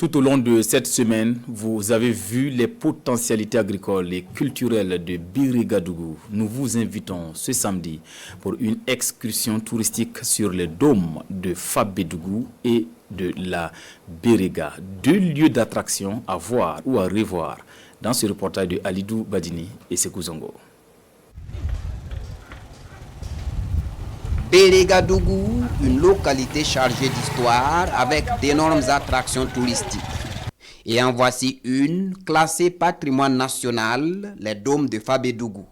Tout au long de cette semaine, vous avez vu les potentialités agricoles et culturelles de Birigua-Dougou. Nous vous invitons ce samedi pour une excursion touristique sur les dômes de Fabé-Dougou et de la Birigua. 2 lieux d'attraction à voir ou à revoir dans ce reportage de Alidou Badini et Sekou Zongo. Birigua-Dougou, une localité chargée d'histoire avec d'énormes attractions touristiques. Et en voici une classée patrimoine national, les dômes de Fabé-Dougou.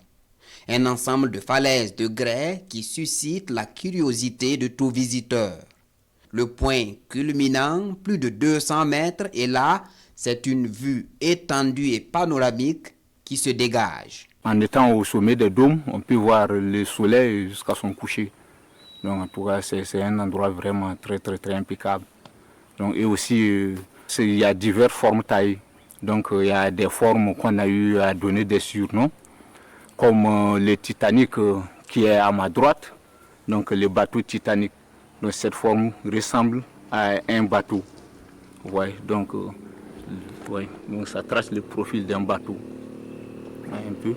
Un ensemble de falaises de grès qui suscite la curiosité de tout visiteur. Le point culminant, plus de 200 mètres, et là, c'est une vue étendue et panoramique qui se dégage. En étant au sommet des dômes, on peut voir le soleil jusqu'à son coucher. Donc en tout cas, c'est un endroit vraiment très impeccable. Donc, et aussi, il y a diverses formes taillées. Donc il y a des formes qu'on a eu à donner des surnoms, comme le Titanic qui est à ma droite, donc le bateau Titanic. Donc cette forme ressemble à un bateau. Ouais, donc ça trace le profil d'un bateau. Ouais, un peu.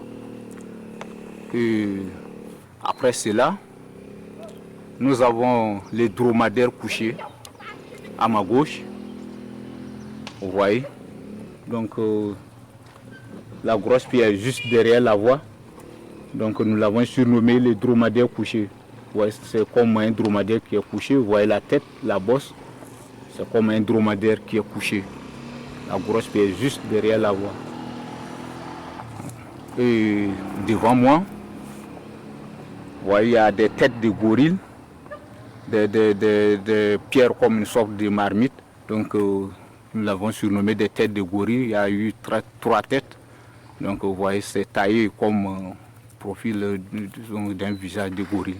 Et après cela, nous avons les dromadaires couchés à ma gauche. Vous voyez. Donc la grosse pierre est juste derrière la voie. Donc nous l'avons surnommé les dromadaires couchés. Ouais, c'est comme un dromadaire qui est couché. Vous voyez la tête, la bosse. C'est comme un dromadaire qui est couché. La grosse pierre est juste derrière la voie. Et devant moi, vous voyez, il y a des têtes de gorilles. Des pierres comme une sorte de marmite. Donc nous l'avons surnommé des têtes de gorille. Il y a eu 3 têtes. Donc vous voyez, c'est taillé comme profil d'un visage de gorille.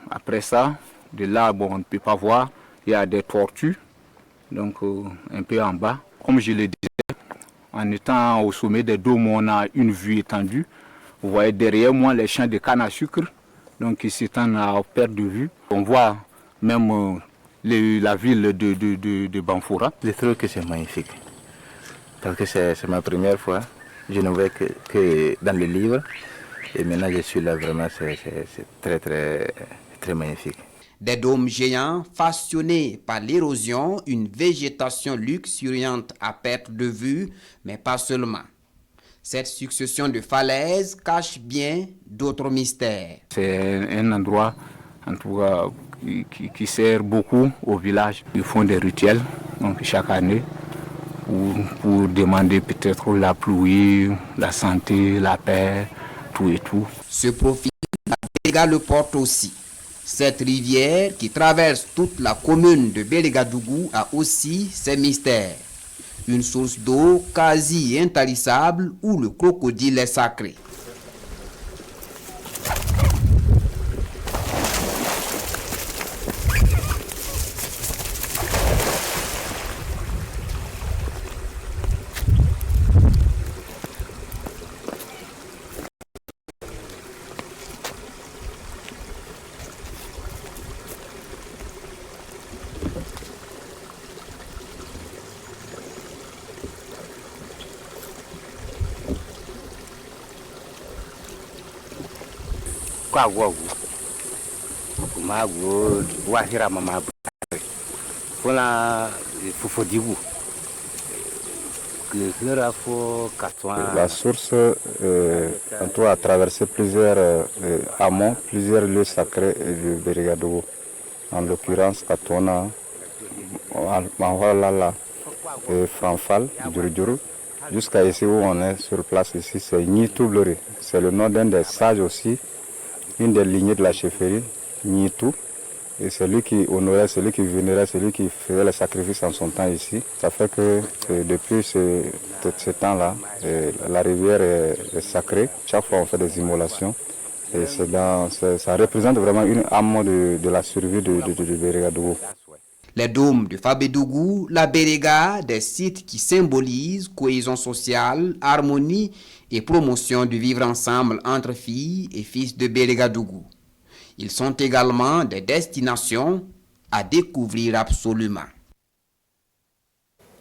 Après ça, de là, on ne peut pas voir. Il y a des tortues, donc un peu en bas. Comme je le disais, en étant au sommet des dômes, on a une vue étendue. Vous voyez derrière moi les champs de canne à sucre. Donc ils s'étendent à perte de vue. On voit même la ville de Banfoura. Je trouve que c'est magnifique. Parce que c'est ma première fois. Je ne vois que dans les livres. Et maintenant je suis là, vraiment, c'est très magnifique. Des dômes géants façonnés par l'érosion, une végétation luxuriante à perte de vue, mais pas seulement. Cette succession de falaises cache bien d'autres mystères. C'est un endroit, en tout cas, qui sert beaucoup au village. Ils font des rituels donc, chaque année pour demander peut-être la pluie, la santé, la paix, tout et tout. Ce profil, la Birigua le porte aussi. Cette rivière qui traverse toute la commune de Birigua-Dougou a aussi ses mystères. Une source d'eau quasi intarissable où le crocodile est sacré. La source a traversé plusieurs hameaux, plusieurs lieux sacrés du Birigua-Dougou. En l'occurrence Katona, Manhualala, Franfal, Djurudjuru. Jusqu'à ici où on est sur place, ici c'est Nitou Blori. C'est le nom d'un des sages aussi, une des lignées de la chefferie, Nitou. Et c'est lui qui honorait, c'est lui qui vénérait, c'est lui qui faisait les sacrifices en son temps ici. Ça fait que depuis ce temps-là, la rivière est sacrée. Chaque fois on fait des immolations. Et ça représente vraiment une âme de la survie de Birigua-Dougou. Les dômes de Fabé-Dougou, la Birigua, des sites qui symbolisent cohésion sociale, harmonie et promotion du vivre ensemble entre filles et fils de Birigua-Dougou. Ils sont également des destinations à découvrir absolument.